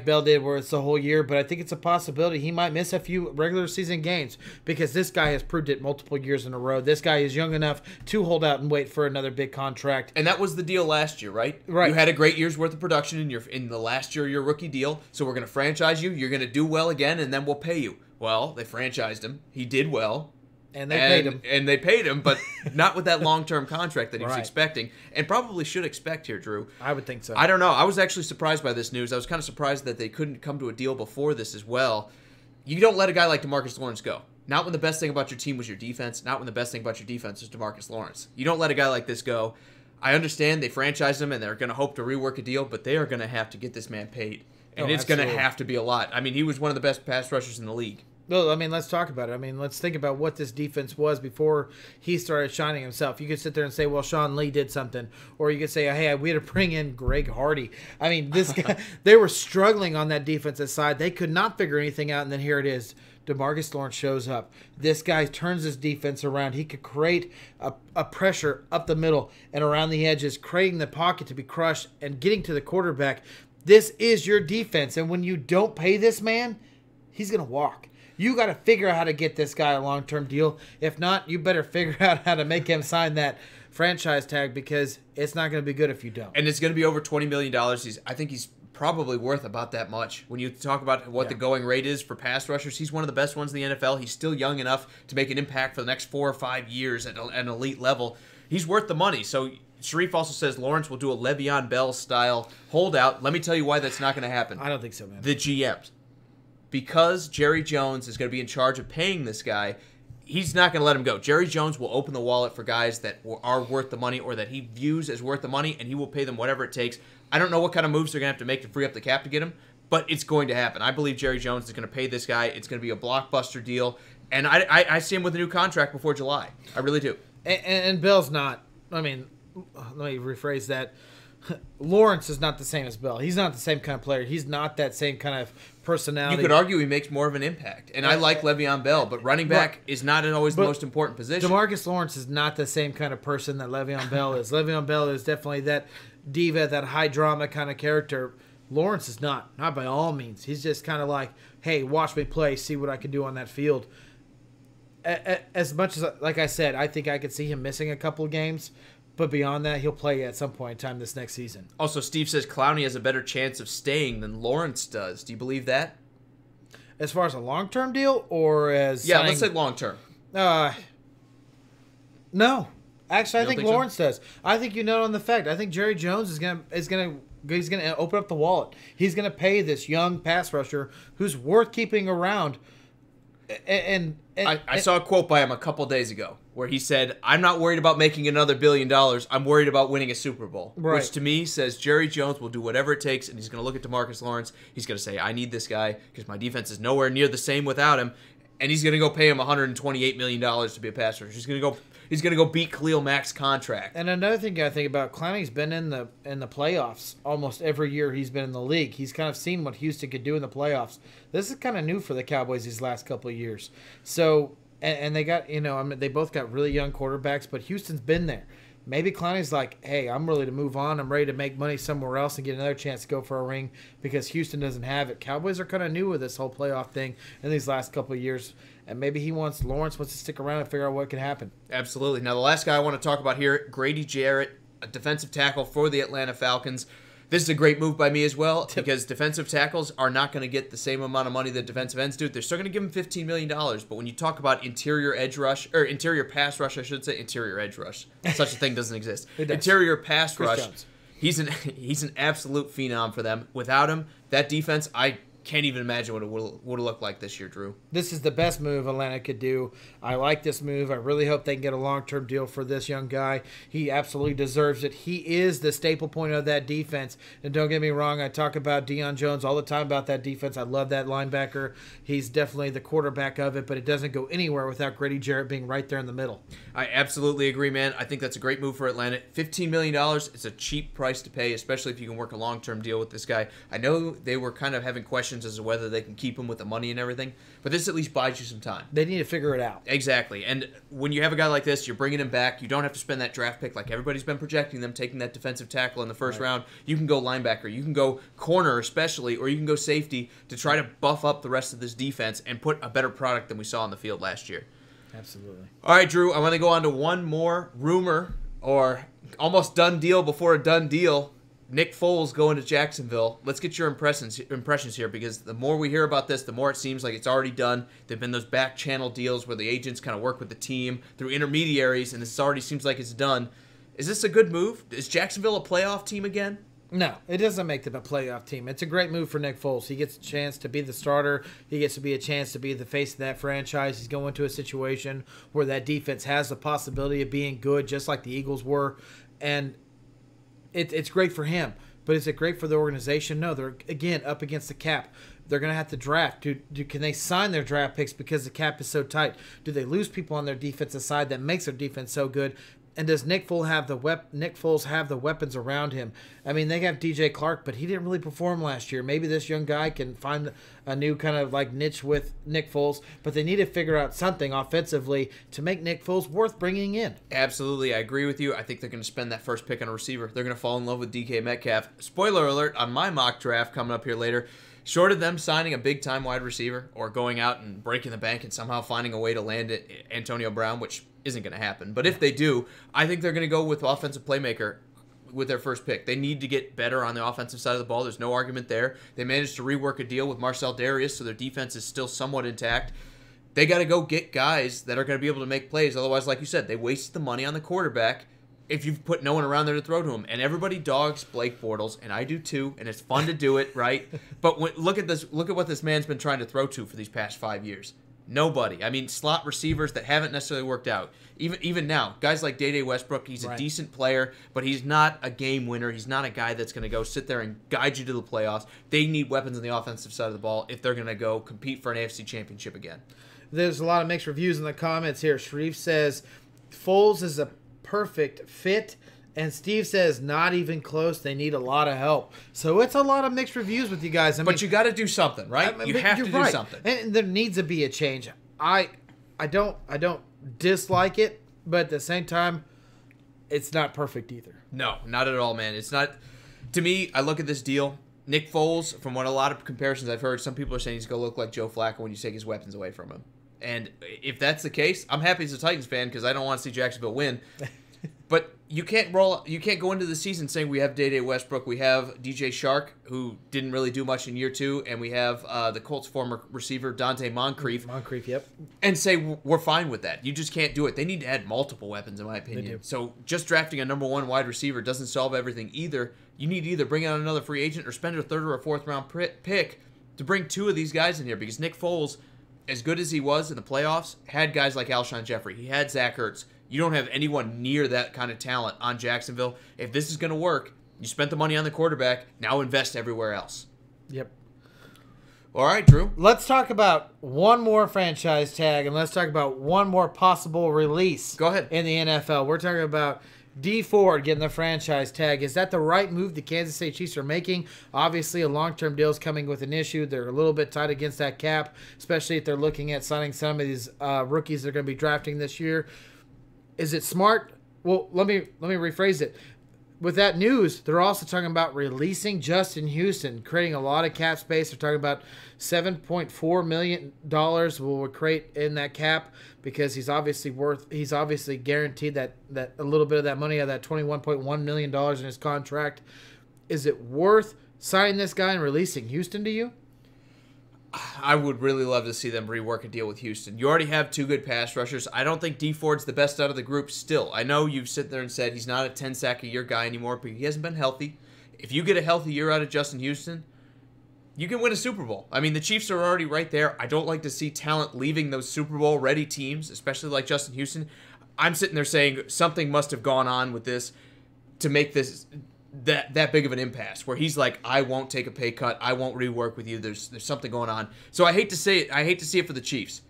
Speaker 2: Bell did where it's the whole year, but I think it's a possibility. He might miss a few regular season games because this guy has proved it multiple years in a row. This guy is young enough to hold out and wait for another big contract.
Speaker 1: And that was the deal last year, right?
Speaker 2: Right.
Speaker 1: You had a great year's worth of production in the last year of your rookie deal, so we're going to franchise you. You're going to do well again, and then we'll pay you. Well, they franchised him. He did well.
Speaker 2: And they paid him.
Speaker 1: And they paid him, but not with that long-term contract that he was expecting. And probably should expect here, Drew.
Speaker 2: I would think so.
Speaker 1: I don't know. I was actually surprised by this news. I was kind of surprised that they couldn't come to a deal before this as well. You don't let a guy like DeMarcus Lawrence go. Not when the best thing about your team was your defense. Not when the best thing about your defense was DeMarcus Lawrence. You don't let a guy like this go. I understand they franchised him and they're going to hope to rework a deal, but they are going to have to get this man paid. And it's going to have to be a lot. I mean, he was one of the best pass rushers in the league.
Speaker 2: Well, I mean, let's talk about it. I mean, let's think about what this defense was before he started shining himself. You could sit there and say, well, Sean Lee did something. Or you could say, hey, we had to bring in Greg Hardy. I mean, this guy, they were struggling on that defensive side. They could not figure anything out, and then here it is. DeMarcus Lawrence shows up. This guy turns his defense around. He could create a pressure up the middle and around the edges, creating the pocket to be crushed and getting to the quarterback. This is your defense, and when you don't pay this man, he's going to walk. You got to figure out how to get this guy a long-term deal. If not, you better figure out how to make him sign that franchise tag because it's not going to be good if you don't.
Speaker 1: And it's going to be over $20 million. I think he's probably worth about that much. When you talk about what the going rate is for pass rushers, he's one of the best ones in the NFL. He's still young enough to make an impact for the next 4 or 5 years at an elite level. He's worth the money. So Sharif also says Lawrence will do a Le'Veon Bell-style holdout. Let me tell you why that's not going to happen.
Speaker 2: I don't think so, man.
Speaker 1: The GMs. Because Jerry Jones is going to be in charge of paying this guy, he's not going to let him go. Jerry Jones will open the wallet for guys that are worth the money or that he views as worth the money, and he will pay them whatever it takes. I don't know what kind of moves they're going to have to make to free up the cap to get him, but it's going to happen. I believe Jerry Jones is going to pay this guy. It's going to be a blockbuster deal, and I see him with a new contract before July. I really do.
Speaker 2: And Bell's not. I mean, let me rephrase that. Lawrence is not the same as Bell. He's not the same kind of player. He's not that same kind of personality.
Speaker 1: You could argue he makes more of an impact. And I like Le'Veon Bell, but running back is not always the most important position.
Speaker 2: DeMarcus Lawrence is not the same kind of person that Le'Veon Bell is. Le'Veon Bell is definitely that diva, that high drama kind of character. Lawrence is not by all means. He's just kind of like, hey, watch me play, see what I can do on that field. As much as, like I said, I think I could see him missing a couple of games. But beyond that, he'll play at some point in time this next season.
Speaker 1: Also, Steve says Clowney has a better chance of staying than Lawrence does. Do you believe that?
Speaker 2: As far as a long-term deal or as
Speaker 1: Yeah, let's say long-term.
Speaker 2: No. Actually, I think Lawrence does. I think you know on the fact. I think Jerry Jones is gonna He's going to open up the wallet. He's going to pay this young pass rusher who's worth keeping around. And
Speaker 1: I saw a quote by him a couple days ago where he said, "I'm not worried about making another $1 billion. I'm worried about winning a Super Bowl."
Speaker 2: Right.
Speaker 1: Which to me says Jerry Jones will do whatever it takes, and he's going to look at DeMarcus Lawrence. He's going to say, "I need this guy because my defense is nowhere near the same without him." And he's going to go pay him $128 million to be a pass rusher. He's going to go beat Khalil Mack's contract.
Speaker 2: And another thing I think about, Clowney's been in the playoffs almost every year he's been in the league. He's kind of seen what Houston could do in the playoffs. This is kind of new for the Cowboys these last couple of years. So, and they got, they both got really young quarterbacks, but Houston's been there. Maybe Clowney's like, hey, I'm ready to move on. I'm ready to make money somewhere else and get another chance to go for a ring because Houston doesn't have it. Cowboys are kind of new with this whole playoff thing in these last couple of years. And maybe Lawrence wants to stick around and figure out what can happen.
Speaker 1: Absolutely. Now, the last guy I want to talk about here, Grady Jarrett, a defensive tackle for the Atlanta Falcons. This is a great move by me as well because defensive tackles are not going to get the same amount of money that defensive ends do. They're still going to give them $15 million. But when you talk about interior pass rush, I should say interior edge rush. Such a thing doesn't exist. Interior pass
Speaker 2: Chris
Speaker 1: rush.
Speaker 2: Jones.
Speaker 1: He's an absolute phenom for them. Without him, that defense, I can't even imagine what it would have looked like this year, Drew.
Speaker 2: This is the best move Atlanta could do. I like this move. I really hope they can get a long-term deal for this young guy. He absolutely deserves it. He is the staple point of that defense. And don't get me wrong, I talk about Deion Jones all the time about that defense. I love that linebacker. He's definitely the quarterback of it, but it doesn't go anywhere without Grady Jarrett being right there in the middle.
Speaker 1: I absolutely agree, man. I think that's a great move for Atlanta. $15 million is a cheap price to pay, especially if you can work a long-term deal with this guy. I know they were kind of having questions as to whether they can keep him with the money and everything, but this at least buys you some time.
Speaker 2: They need to figure it out.
Speaker 1: Exactly. And when you have a guy like this, you're bringing him back. You don't have to spend that draft pick like everybody's been projecting them, taking that defensive tackle in the first round. You can go linebacker. You can go corner especially, or you can go safety to try to buff up the rest of this defense and put a better product than we saw on the field last year.
Speaker 2: Absolutely.
Speaker 1: All right, Drew, I want to go on to one more rumor or almost done deal before a done deal. Nick Foles going to Jacksonville. Let's get your impressions here because the more we hear about this, the more it seems like it's already done. There have been those back channel deals where the agents kind of work with the team through intermediaries, and this already seems like it's done. Is this a good move? Is Jacksonville a playoff team again?
Speaker 2: No, it doesn't make them a playoff team. It's a great move for Nick Foles. He gets a chance to be the starter. He gets to be a chance to be the face of that franchise. He's going to a situation where that defense has the possibility of being good, just like the Eagles were. And it's great for him. But is it great for the organization? No, they're, again, up against the cap. They're going to have to draft. Can they sign their draft picks because the cap is so tight? Do they lose people on their defensive side that makes their defense so good? And does Nick Foles have the weapons around him? I mean, they have DJ Clark, but he didn't really perform last year. Maybe this young guy can find a new kind of like niche with Nick Foles, but they need to figure out something offensively to make Nick Foles worth bringing in.
Speaker 1: Absolutely, I agree with you. I think they're going to spend that first pick on a receiver. They're going to fall in love with DK Metcalf. Spoiler alert, on my mock draft coming up here later, short of them signing a big-time wide receiver or going out and breaking the bank and somehow finding a way to land it, Antonio Brown, which isn't going to happen. But if they do, I think they're going to go with offensive playmaker with their first pick. They need to get better on the offensive side of the ball. There's no argument there. They managed to rework a deal with Marcel Darius, so their defense is still somewhat intact. They got to go get guys that are going to be able to make plays. Otherwise, like you said, they wasted the money on the quarterback if you've put no one around there to throw to him. And everybody dogs Blake Bortles, and I do too, and it's fun to do it, right? But look at this. Look at what this man's been trying to throw to for these past 5 years. Nobody. I mean, slot receivers that haven't necessarily worked out. Even now, guys like Day-Day Westbrook, he's a decent player, but he's not a game winner. He's not a guy that's going to go sit there and guide you to the playoffs. They need weapons on the offensive side of the ball if they're going to go compete for an AFC championship again.
Speaker 2: There's a lot of mixed reviews in the comments here. Sharif says, Foles is a perfect fit. And Steve says, not even close. They need a lot of help. So it's a lot of mixed reviews with you guys.
Speaker 1: But you got to do something, right? You have to do something.
Speaker 2: And there needs to be a change. I don't dislike it, but at the same time, it's not perfect either.
Speaker 1: No, not at all, man. It's not. To me, I look at this deal. Nick Foles, from what a lot of comparisons I've heard, some people are saying he's going to look like Joe Flacco when you take his weapons away from him. And if that's the case, I'm happy as a Titans fan because I don't want to see Jacksonville win. But you can't go into the season saying we have Day-Day Westbrook, we have DJ Shark, who didn't really do much in year 2, and we have the Colts' former receiver, Dante Moncrief.
Speaker 2: Moncrief, yep.
Speaker 1: And say we're fine with that. You just can't do it. They need to add multiple weapons, in my opinion.
Speaker 2: They do.
Speaker 1: So just drafting a number 1 wide receiver doesn't solve everything either. You need to either bring out another free agent or spend a 3rd or a 4th round pick to bring 2 of these guys in here, because Nick Foles, as good as he was in the playoffs, had guys like Alshon Jeffrey. He had Zach Ertz. You don't have anyone near that kind of talent on Jacksonville. If this is going to work, you spent the money on the quarterback, now invest everywhere else.
Speaker 2: Yep.
Speaker 1: All right, Drew.
Speaker 2: Let's talk about one more franchise tag, and let's talk about one more possible release.
Speaker 1: Go ahead.
Speaker 2: In the NFL. We're talking about D Ford getting the franchise tag. Is that the right move the Kansas City Chiefs are making? Obviously, a long-term deal is coming with an issue. They're a little bit tight against that cap, especially if they're looking at signing some of these rookies they're going to be drafting this year. Is it smart? Well, let me rephrase it. With that news, they're also talking about releasing Justin Houston, creating a lot of cap space. They're talking about $7.4 million will create in that cap, because he's obviously guaranteed that a little bit of that money out of that $21.1 million in his contract. Is it worth signing this guy and releasing Houston to you?
Speaker 1: I would really love to see them rework a deal with Houston. You already have 2 good pass rushers. I don't think D Ford's the best out of the group still. I know you've sit there and said he's not a 10-sack-a-year guy anymore, but he hasn't been healthy. If you get a healthy year out of Justin Houston, you can win a Super Bowl. I mean, the Chiefs are already right there. I don't like to see talent leaving those Super Bowl-ready teams, especially like Justin Houston. I'm sitting there saying something must have gone on with this to make this that big of an impasse, where he's like, I won't take a pay cut, I won't rework with you, there's something going on. So I hate to say it, I hate to see it for the Chiefs.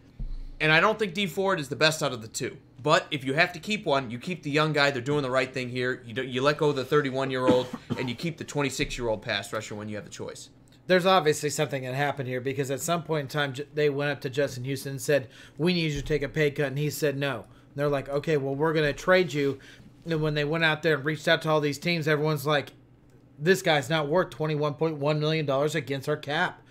Speaker 1: And I don't think D Ford is the best out of the 2. But if you have to keep one, you keep the young guy. They're doing the right thing here. You let go of the 31-year-old, and you keep the 26-year-old pass rusher when you have the choice.
Speaker 2: There's obviously something that happened here, because at some point in time, they went up to Justin Houston and said, we need you to take a pay cut, and he said no. And they're like, okay, well, we're going to trade you. And when they went out there and reached out to all these teams, everyone's like, this guy's not worth $21.1 million against our cap.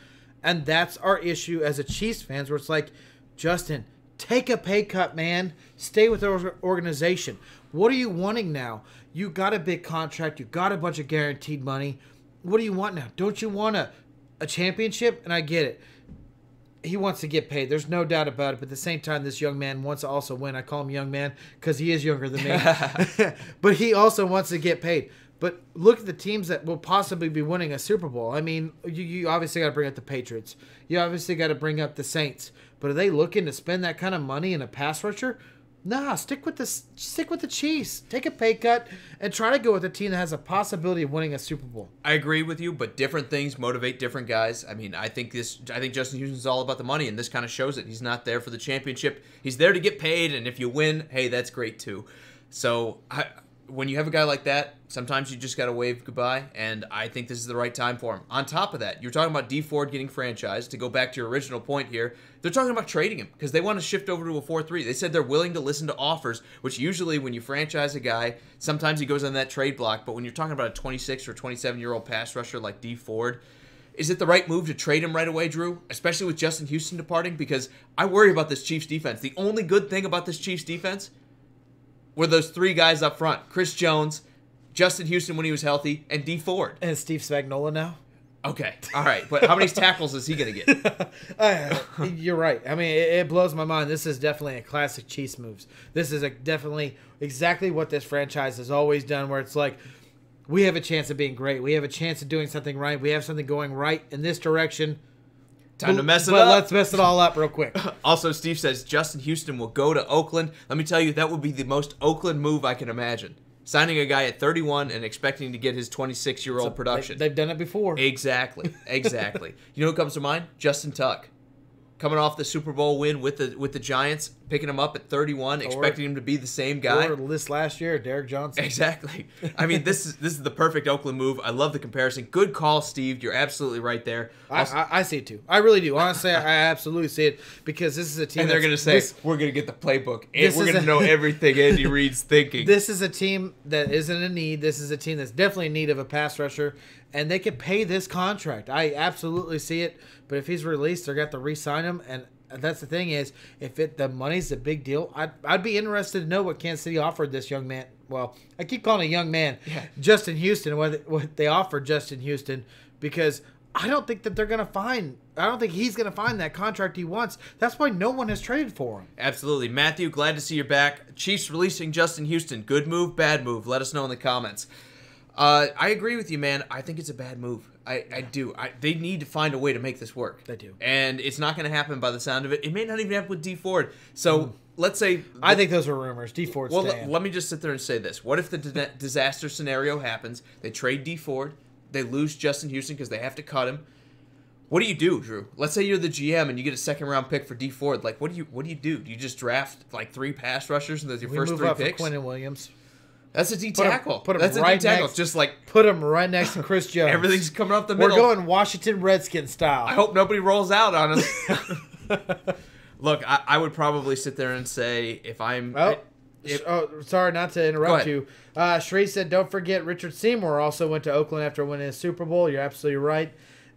Speaker 2: And that's our issue as a Chiefs fans, where it's like, Justin, take a pay cut, man. Stay with the organization. What are you wanting now? You got a big contract. You got a bunch of guaranteed money. What do you want now? Don't you want a championship? And I get it. He wants to get paid. There's no doubt about it. But at the same time, this young man wants to also win. I call him young man because he is younger than me. But he also wants to get paid. But look at the teams that will possibly be winning a Super Bowl. I mean, you obviously got to bring up the Patriots. You obviously got to bring up the Saints. But are they looking to spend that kind of money in a pass rusher? Nah, stick with the Chiefs. Take a pay cut and try to go with a team that has a possibility of winning a Super Bowl.
Speaker 1: I agree with you, but different things motivate different guys. I mean, I think Justin Houston's all about the money, and this kind of shows it. He's not there for the championship. He's there to get paid, and if you win, hey, that's great too. So when you have a guy like that, sometimes you just got to wave goodbye, and I think this is the right time for him. On top of that, you're talking about D Ford getting franchised. To go back to your original point here, they're talking about trading him because they want to shift over to a 4-3. They said they're willing to listen to offers, which usually when you franchise a guy, sometimes he goes on that trade block, but when you're talking about a 26 or 27-year-old pass rusher like D Ford, is it the right move to trade him right away, Drew? Especially with Justin Houston departing? Because I worry about this Chiefs defense. The only good thing about this Chiefs defense were those 3 guys up front. Chris Jones, Justin Houston when he was healthy, and D Ford.
Speaker 2: And Steve Spagnuolo now?
Speaker 1: Okay, all right. But how many tackles is he going to get?
Speaker 2: You're right. I mean, it blows my mind. This is definitely a classic Chiefs moves. This is definitely exactly what this franchise has always done, where it's like, we have a chance of being great. We have a chance of doing something right. We have something going right in this direction.
Speaker 1: Time to mess it
Speaker 2: but
Speaker 1: up.
Speaker 2: Let's mess it all up real quick.
Speaker 1: Also, Steve says Justin Houston will go to Oakland. Let me tell you, that would be the most Oakland move I can imagine. Signing a guy at 31 and expecting to get his 26-year-old production.
Speaker 2: They've done it before.
Speaker 1: Exactly. You know who comes to mind? Justin Tuck. Coming off the Super Bowl win with the Giants, picking him up at 31, expecting him to be the same guy.
Speaker 2: Or this last year, Derek Johnson.
Speaker 1: Exactly. I mean, this is the perfect Oakland move. I love the comparison. Good call, Steve. You're absolutely right there.
Speaker 2: I see it too. I really do. Honestly, I absolutely see it, because this is a team.
Speaker 1: And they're going to say, we're going to get the playbook, and we're going to know everything Andy Reid's thinking.
Speaker 2: This is a team that isn't in need. This is a team that's definitely in need of a pass rusher, and they could pay this contract. I absolutely see it. But if he's released, they're going to have to re-sign him. And that's the thing is, if the money's a big deal, I'd be interested to know what Kansas City offered this young man well, I keep calling a young man,
Speaker 1: Yeah.
Speaker 2: Justin Houston, what they offered Justin Houston, because I don't think that I don't think he's going to find that contract he wants. That's why no one has traded for him.
Speaker 1: Absolutely. Matthew, glad to see you're back. Chiefs releasing Justin Houston. Good move, bad move? Let us know in the comments. I agree with you, man. I think it's a bad move. I do. They need to find a way to make this work.
Speaker 2: They do.
Speaker 1: And it's not going to happen by the sound of it. It may not even happen with D Ford. So let's say...
Speaker 2: I think those are rumors. D Ford's staying.
Speaker 1: Let me just sit there and say this. What if the disaster scenario happens? They trade D Ford. They lose Justin Houston because they have to cut him. What do you do, Drew? Let's say you're the GM and you get a second-round pick for D Ford. Like, what do you do? Do you just draft like 3 pass rushers and those your first 3
Speaker 2: move up
Speaker 1: picks?
Speaker 2: for Quentin Williams.
Speaker 1: That's a D tackle.
Speaker 2: Put him
Speaker 1: That's
Speaker 2: right
Speaker 1: a D tackle.
Speaker 2: next.
Speaker 1: It's just like
Speaker 2: Put him right next to Chris Jones.
Speaker 1: everything's coming up the
Speaker 2: We're
Speaker 1: middle.
Speaker 2: going Washington Redskins style.
Speaker 1: I hope nobody rolls out on us. Look, I would probably sit there and say if I'm.
Speaker 2: Sorry not to interrupt you. Shree said, don't forget Richard Seymour also went to Oakland after winning a Super Bowl. You're absolutely right.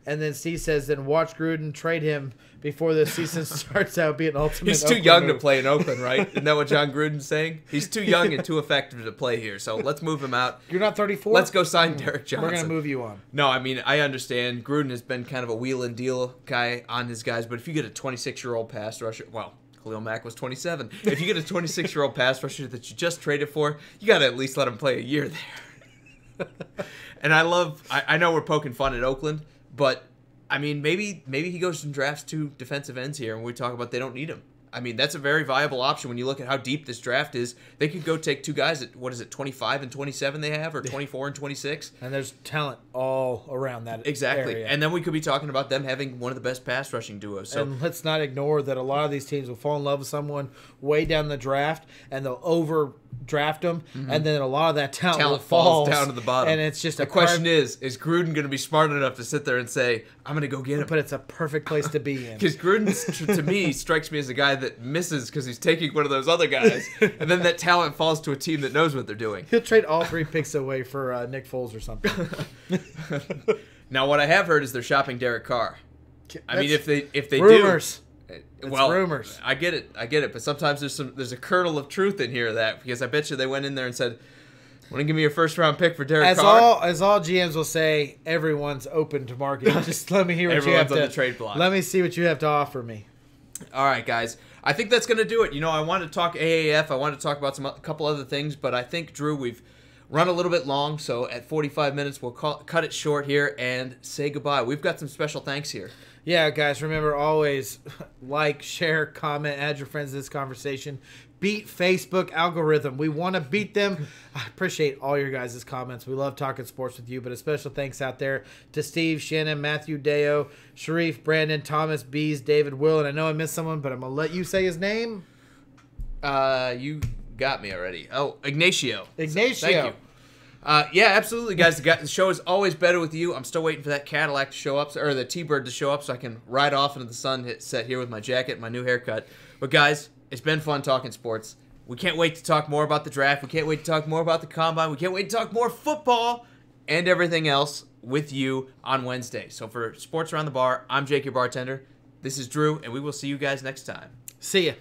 Speaker 2: And then Steve says, then watch Gruden trade him before the season starts out. Be an ultimate.
Speaker 1: He's too
Speaker 2: Oakland
Speaker 1: young
Speaker 2: move.
Speaker 1: to play in Oakland, right? Isn't that what John Gruden's saying? He's too young and too effective to play here. So let's move him out.
Speaker 2: You're not 34?
Speaker 1: Let's go sign Derek Johnson.
Speaker 2: We're going to move you on.
Speaker 1: No, I mean, I understand. Gruden has been kind of a wheel and deal guy on his guys, but if you get a 26-year-old pass rusher, well, Khalil Mack was 27. If you get a 26-year-old pass rusher that you just traded for, you got to at least let him play a year there. And I know we're poking fun at Oakland, but I mean, maybe he goes and drafts 2 defensive ends here, and we talk about they don't need him. I mean, that's a very viable option when you look at how deep this draft is. They could go take 2 guys at, 25 and 27 they have, or 24 and 26.
Speaker 2: And there's talent all around that area.
Speaker 1: And then we could be talking about them having one of the best pass rushing duos. So
Speaker 2: and let's not ignore that a lot of these teams will fall in love with someone way down the draft, and they'll overdraft them, and then a lot of that talent
Speaker 1: falls down to the bottom.
Speaker 2: And it's just
Speaker 1: the question is Gruden going to be smart enough to sit there and say, I'm going to go get him?
Speaker 2: But it's a perfect place to be in.
Speaker 1: Because Gruden, to me, strikes me as a guy that misses because he's taking one of those other guys, and then that talent falls to a team that knows what they're doing.
Speaker 2: He'll trade all 3 picks away for Nick Foles or something.
Speaker 1: Now, what I have heard is they're shopping Derek Carr. I mean, if they
Speaker 2: rumors.
Speaker 1: do,
Speaker 2: It's rumors.
Speaker 1: I get it, but sometimes there's a kernel of truth in here of that, because I bet you they went in there and said, "Want to give me your first-round pick for Derek Carr?"
Speaker 2: As all GMs will say, everyone's open to marketing. Just let me hear what you have
Speaker 1: on
Speaker 2: to.
Speaker 1: The trade block.
Speaker 2: Let me see what you have to offer me.
Speaker 1: All right, guys. I think that's going to do it. You know, I wanted to talk AAF. I wanted to talk about a couple other things, but I think, Drew, we've run a little bit long, so at 45 minutes, we'll cut it short here and say goodbye. We've got some special thanks here.
Speaker 2: Yeah, guys, remember always like, share, comment, add your friends to this conversation. Beat Facebook algorithm. We want to beat them. I appreciate all your guys' comments. We love talking sports with you, but a special thanks out there to Steve, Shannon, Matthew, Deo, Sharif, Brandon, Thomas, Bees, David, Will, and I know I missed someone, but I'm going to let you say his name.
Speaker 1: You got me already. Oh, Ignacio.
Speaker 2: Ignacio.
Speaker 1: Thank you. Yeah, absolutely, guys. The show is always better with you. I'm still waiting for that Cadillac to show up, or the T-Bird to show up, so I can ride off into the sunset here with my jacket and my new haircut. But, guys, it's been fun talking sports. We can't wait to talk more about the draft. We can't wait to talk more about the combine. We can't wait to talk more football and everything else with you on Wednesday. So for Sports Around the Bar, I'm Jake, your bartender. This is Drew, and we will see you guys next time.
Speaker 2: See ya.